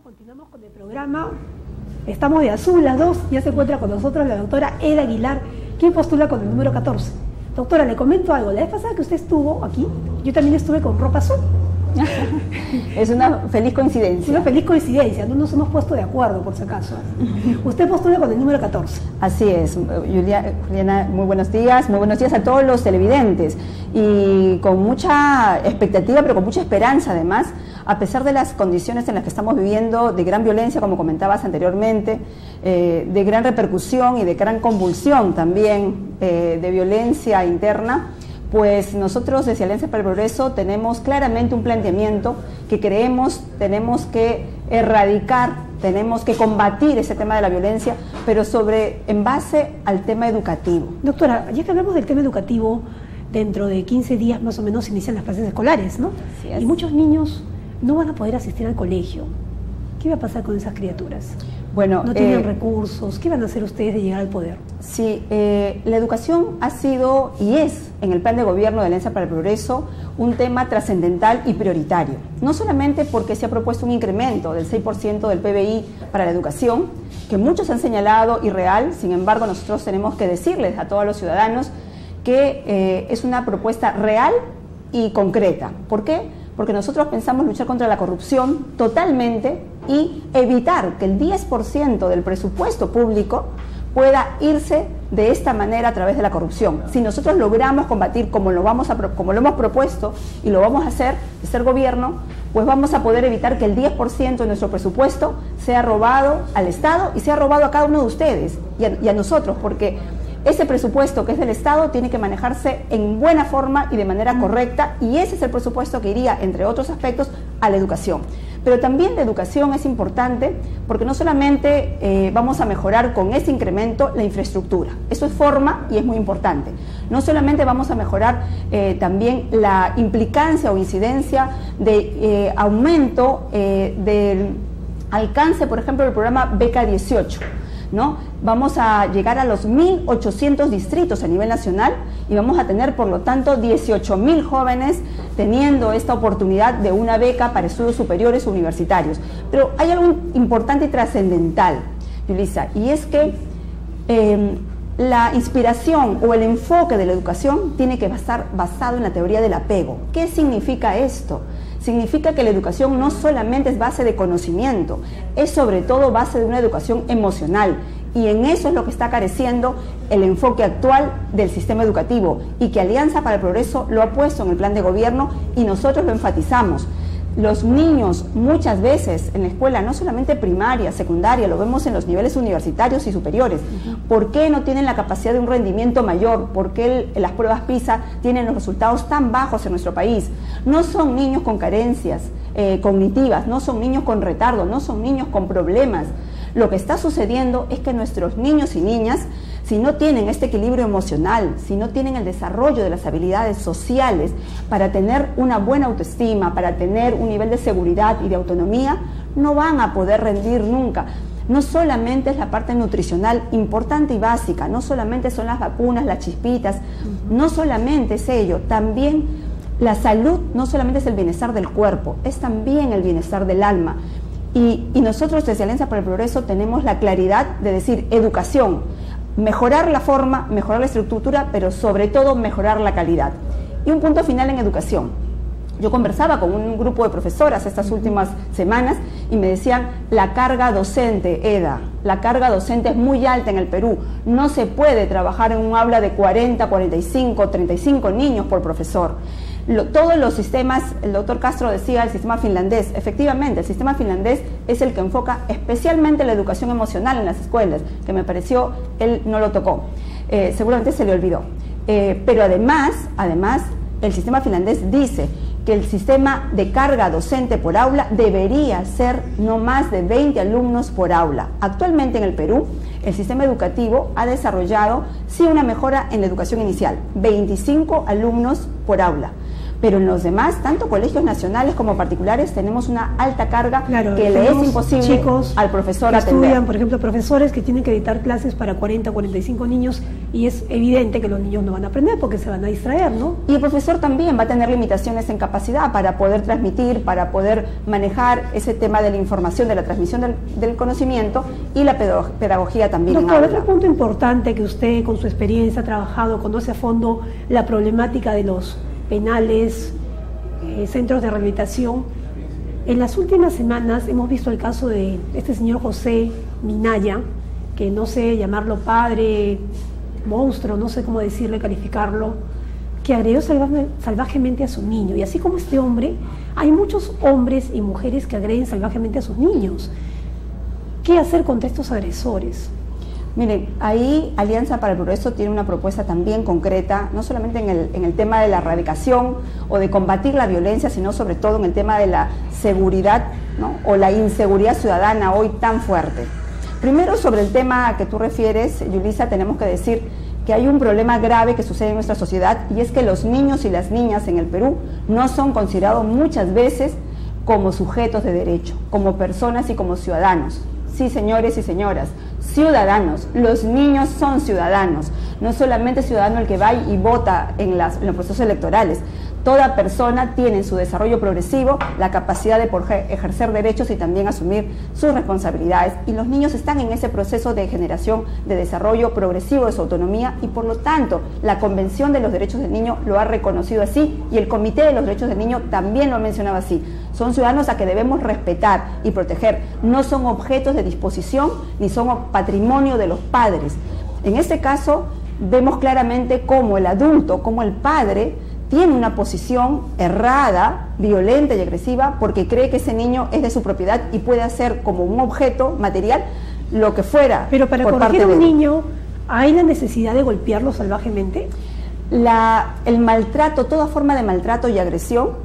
Continuamos con el programa. Estamos de azul las dos. Ya se encuentra con nosotros la doctora Eda Aguilar, quien postula con el número 14. Doctora, le comento algo. La vez pasada que usted estuvo aquí, yo también estuve con ropa azul. Es una feliz coincidencia. Una feliz coincidencia, no nos hemos puesto de acuerdo por si acaso. Usted postula con el número 14. Así es, Juliana, muy buenos días a todos los televidentes. Y con mucha expectativa, pero con mucha esperanza además, a pesar de las condiciones en las que estamos viviendo, de gran violencia, como comentabas anteriormente, de gran repercusión y de gran convulsión también de violencia interna, pues nosotros desde Alianza para el Progreso tenemos claramente un planteamiento que creemos tenemos que erradicar, tenemos que combatir ese tema de la violencia, pero en base al tema educativo. Doctora, ya que hablamos del tema educativo, dentro de 15 días más o menos inician las clases escolares, ¿no? Así es. Y muchos niños no van a poder asistir al colegio. ¿Qué va a pasar con esas criaturas? Bueno, no tienen recursos. ¿Qué van a hacer ustedes de llegar al poder? Sí, la educación ha sido y es en el plan de gobierno de Alianza para el Progreso un tema trascendental y prioritario. No solamente porque se ha propuesto un incremento del 6% del PBI para la educación, que muchos han señalado irreal, sin embargo nosotros tenemos que decirles a todos los ciudadanos que es una propuesta real y concreta. ¿Por qué? Porque nosotros pensamos luchar contra la corrupción totalmente y evitar que el 10% del presupuesto público pueda irse de esta manera a través de la corrupción. Si nosotros logramos combatir como lo hemos propuesto y lo vamos a hacer, de ser gobierno, pues vamos a poder evitar que el 10% de nuestro presupuesto sea robado al Estado y sea robado a cada uno de ustedes y a nosotros, porque ese presupuesto que es del Estado tiene que manejarse en buena forma y de manera correcta, y ese es el presupuesto que iría, entre otros aspectos, a la educación. Pero también la educación es importante porque no solamente vamos a mejorar con ese incremento la infraestructura, eso es forma y es muy importante. No solamente vamos a mejorar también la implicancia o incidencia de aumento del alcance, por ejemplo, del programa Beca 18, ¿no? Vamos a llegar a los 1.800 distritos a nivel nacional y vamos a tener, por lo tanto, 18.000 jóvenes teniendo esta oportunidad de una beca para estudios superiores universitarios. Pero hay algo importante y trascendental, Yulisa, y es que la inspiración o el enfoque de la educación tiene que estar basado en la teoría del apego. ¿Qué significa esto? Significa que la educación no solamente es base de conocimiento, es sobre todo base de una educación emocional, y en eso es lo que está careciendo el enfoque actual del sistema educativo, y que Alianza para el Progreso lo ha puesto en el plan de gobierno y nosotros lo enfatizamos. Los niños muchas veces en la escuela, no solamente primaria, secundaria, lo vemos en los niveles universitarios y superiores. ¿Por qué no tienen la capacidad de un rendimiento mayor? ¿Por qué las pruebas PISA tienen los resultados tan bajos en nuestro país? No son niños con carencias cognitivas, no son niños con retardo, no son niños con problemas. Lo que está sucediendo es que nuestros niños y niñas, si no tienen este equilibrio emocional, si no tienen el desarrollo de las habilidades sociales para tener una buena autoestima, para tener un nivel de seguridad y de autonomía, no van a poder rendir nunca. No solamente es la parte nutricional importante y básica, no solamente son las vacunas, las chispitas, no solamente es ello, también la salud no solamente es el bienestar del cuerpo, es también el bienestar del alma. Y nosotros desde Alianza para el Progreso tenemos la claridad de decir educación, mejorar la forma, mejorar la estructura, pero sobre todo mejorar la calidad. Y un punto final en educación. Yo conversaba con un grupo de profesoras estas últimas semanas y me decían, la carga docente, Eda, la carga docente es muy alta en el Perú. No se puede trabajar en un aula de 40, 45, 35 niños por profesor. Todos los sistemas, el doctor Castro decía el sistema finlandés, efectivamente el sistema finlandés es el que enfoca especialmente la educación emocional en las escuelas, que me pareció, él no lo tocó, seguramente se le olvidó, pero además el sistema finlandés dice que el sistema de carga docente por aula debería ser no más de 20 alumnos por aula. Actualmente en el Perú, el sistema educativo ha desarrollado sí una mejora en la educación inicial, 25 alumnos por aula. pero en los demás, tanto colegios nacionales como particulares, tenemos una alta carga que le es imposible al profesor atender. Estudian, por ejemplo, profesores que tienen que dictar clases para 40, 45 niños y es evidente que los niños no van a aprender porque se van a distraer, ¿no? Y el profesor también va a tener limitaciones en capacidad para poder transmitir, para poder manejar ese tema de la información, de la transmisión del conocimiento y la pedagogía también. Doctor, otro punto importante que usted con su experiencia ha trabajado, conoce a fondo la problemática de los penales, centros de rehabilitación. En las últimas semanas hemos visto el caso de este señor José Minaya, que no sé llamarlo padre, monstruo, no sé cómo decirle, calificarlo, que agredió salvajemente a su niño. Y así como este hombre, hay muchos hombres y mujeres que agreden salvajemente a sus niños. ¿Qué hacer contra estos agresores? Miren, ahí Alianza para el Progreso tiene una propuesta también concreta, no solamente en el tema de la erradicación o de combatir la violencia, sino sobre todo en el tema de la seguridad, ¿no?, o la inseguridad ciudadana hoy tan fuerte. Primero, sobre el tema que tú refieres, Yulisa, tenemos que decir que hay un problema grave que sucede en nuestra sociedad, y es que los niños y las niñas en el Perú no son considerados muchas veces como sujetos de derecho, como personas y como ciudadanos. Sí, señores y señoras, ciudadanos, los niños son ciudadanos, no solamente ciudadano el que va y vota en los procesos electorales. Toda persona tiene en su desarrollo progresivo la capacidad de ejercer derechos y también asumir sus responsabilidades, y los niños están en ese proceso de generación, de desarrollo progresivo de su autonomía, y por lo tanto la Convención de los Derechos del Niño lo ha reconocido así, y el Comité de los Derechos del Niño también lo ha mencionado así. Son ciudadanos a que debemos respetar y proteger, no son objetos de disposición ni son patrimonio de los padres. En este caso vemos claramente cómo el adulto, cómo el padre tiene una posición errada, violenta y agresiva, porque cree que ese niño es de su propiedad y puede hacer como un objeto material lo que fuera. Pero para corregir a un niño, ¿hay la necesidad de golpearlo salvajemente? El maltrato, toda forma de maltrato y agresión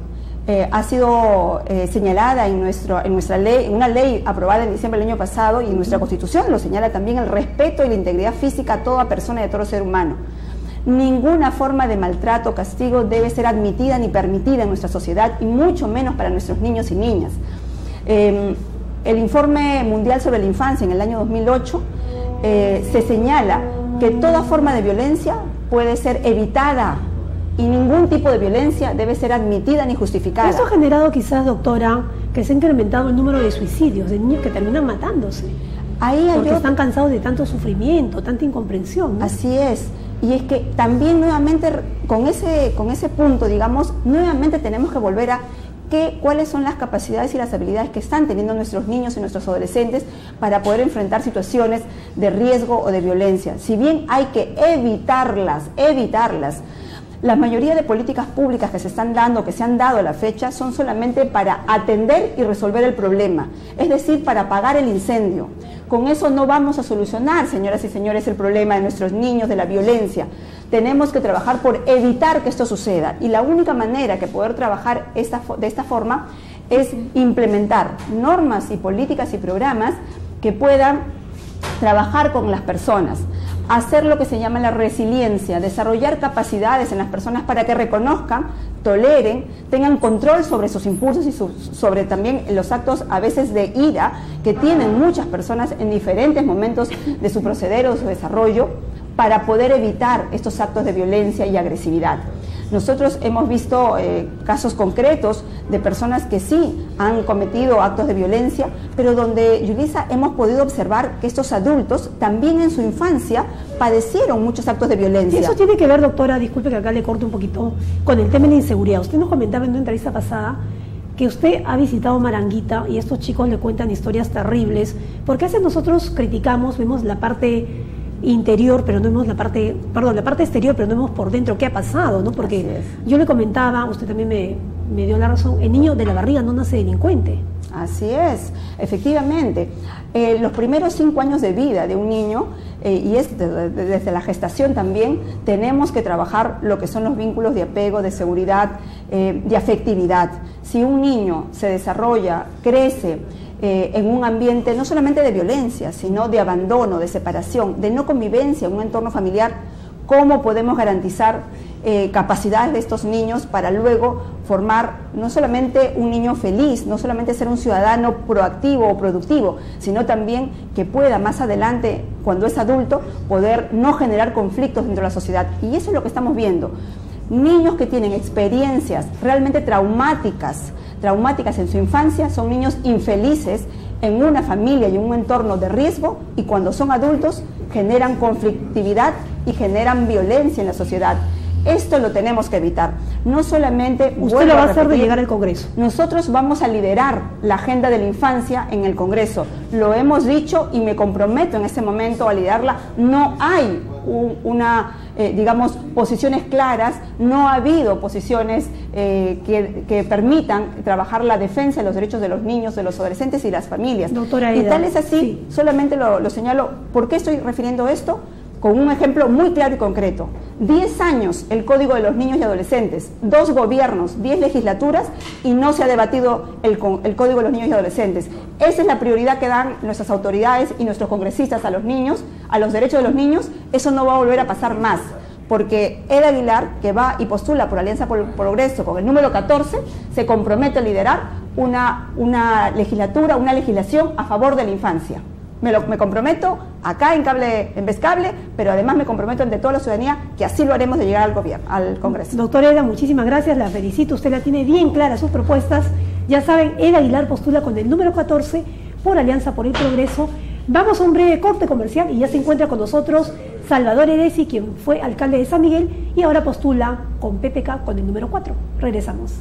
ha sido señalada en nuestra ley, en una ley aprobada en diciembre del año pasado, y en nuestra Constitución lo señala también, el respeto y la integridad física a toda persona y a todo ser humano. Ninguna forma de maltrato o castigo debe ser admitida ni permitida en nuestra sociedad, y mucho menos para nuestros niños y niñas. El Informe Mundial sobre la Infancia en el año 2008 se señala que toda forma de violencia puede ser evitada y ningún tipo de violencia debe ser admitida ni justificada. Eso ha generado quizás, doctora, que se ha incrementado el número de suicidios, de niños que terminan matándose. Porque están cansados de tanto sufrimiento, tanta incomprensión, ¿no? Así es. Y es que también nuevamente con ese punto, digamos, nuevamente tenemos que volver a cuáles son las capacidades y las habilidades que están teniendo nuestros niños y nuestros adolescentes para poder enfrentar situaciones de riesgo o de violencia. Si bien hay que evitarlas, la mayoría de políticas públicas que se están dando, que se han dado a la fecha, son solamente para atender y resolver el problema, es decir, para apagar el incendio. Con eso no vamos a solucionar, señoras y señores, el problema de nuestros niños, de la violencia. Tenemos que trabajar por evitar que esto suceda, y la única manera que poder trabajar de esta forma es implementar normas y políticas y programas que puedan trabajar con las personas, hacer lo que se llama la resiliencia, desarrollar capacidades en las personas para que reconozcan, toleren, tengan control sobre sus impulsos y sobre también los actos a veces de ira que tienen muchas personas en diferentes momentos de su proceder o de su desarrollo, para poder evitar estos actos de violencia y agresividad. Nosotros hemos visto casos concretos de personas que sí han cometido actos de violencia, pero donde, Yulisa, hemos podido observar que estos adultos también en su infancia padecieron muchos actos de violencia. Y eso tiene que ver, doctora, disculpe que acá le corte un poquito, con el tema de la inseguridad. Usted nos comentaba en una entrevista pasada que usted ha visitado Maranguita y estos chicos le cuentan historias terribles, porque a veces nosotros criticamos, vemos la parte interior, pero no vemos la parte exterior, pero no vemos por dentro qué ha pasado, ¿no? Porque yo le comentaba, usted también me dio la razón, el niño de la barriga no nace delincuente. Así es, efectivamente. Los primeros 5 años de vida de un niño, y desde la gestación también, tenemos que trabajar lo que son los vínculos de apego, de seguridad, de afectividad. Si un niño se desarrolla, crece en un ambiente no solamente de violencia, sino de abandono, de separación, de no convivencia en un entorno familiar, ¿cómo podemos garantizar capacidades de estos niños para luego formar no solamente un niño feliz, no solamente ser un ciudadano proactivo o productivo, sino también que pueda más adelante, cuando es adulto, poder no generar conflictos dentro de la sociedad. Y eso es lo que estamos viendo. Niños que tienen experiencias realmente traumáticas en su infancia, son niños infelices en una familia y un entorno de riesgo, y cuando son adultos generan conflictividad y generan violencia en la sociedad. Esto lo tenemos que evitar. No solamente... Usted lo va a hacer de llegar al Congreso. Nosotros vamos a liderar la agenda de la infancia en el Congreso. Lo hemos dicho y me comprometo en este momento a liderarla. No hay digamos, posiciones claras, no ha habido posiciones que permitan trabajar la defensa de los derechos de los niños, de los adolescentes y las familias. Doctora Eda, y tal es así, sí. Solamente lo señalo. ¿Por qué estoy refiriendo esto? Con un ejemplo muy claro y concreto. 10 años el Código de los Niños y Adolescentes, 2 gobiernos, 10 legislaturas, y no se ha debatido el Código de los Niños y Adolescentes. Esa es la prioridad que dan nuestras autoridades y nuestros congresistas a los niños, a los derechos de los niños. Eso no va a volver a pasar más, porque Eda Aguilar, que va y postula por Alianza por el Progreso con el número 14, se compromete a liderar una legislatura, una legislación a favor de la infancia. Me comprometo acá en Vez-Cable, pero además me comprometo ante toda la ciudadanía que así lo haremos de llegar al Congreso. Doctora Eda, muchísimas gracias, la felicito, usted la tiene bien clara sus propuestas. Ya saben, Eda Aguilar postula con el número 14 por Alianza por el Progreso. Vamos a un breve corte comercial y ya se encuentra con nosotros Salvador Edesi, quien fue alcalde de San Miguel y ahora postula con PPK con el número 4. Regresamos.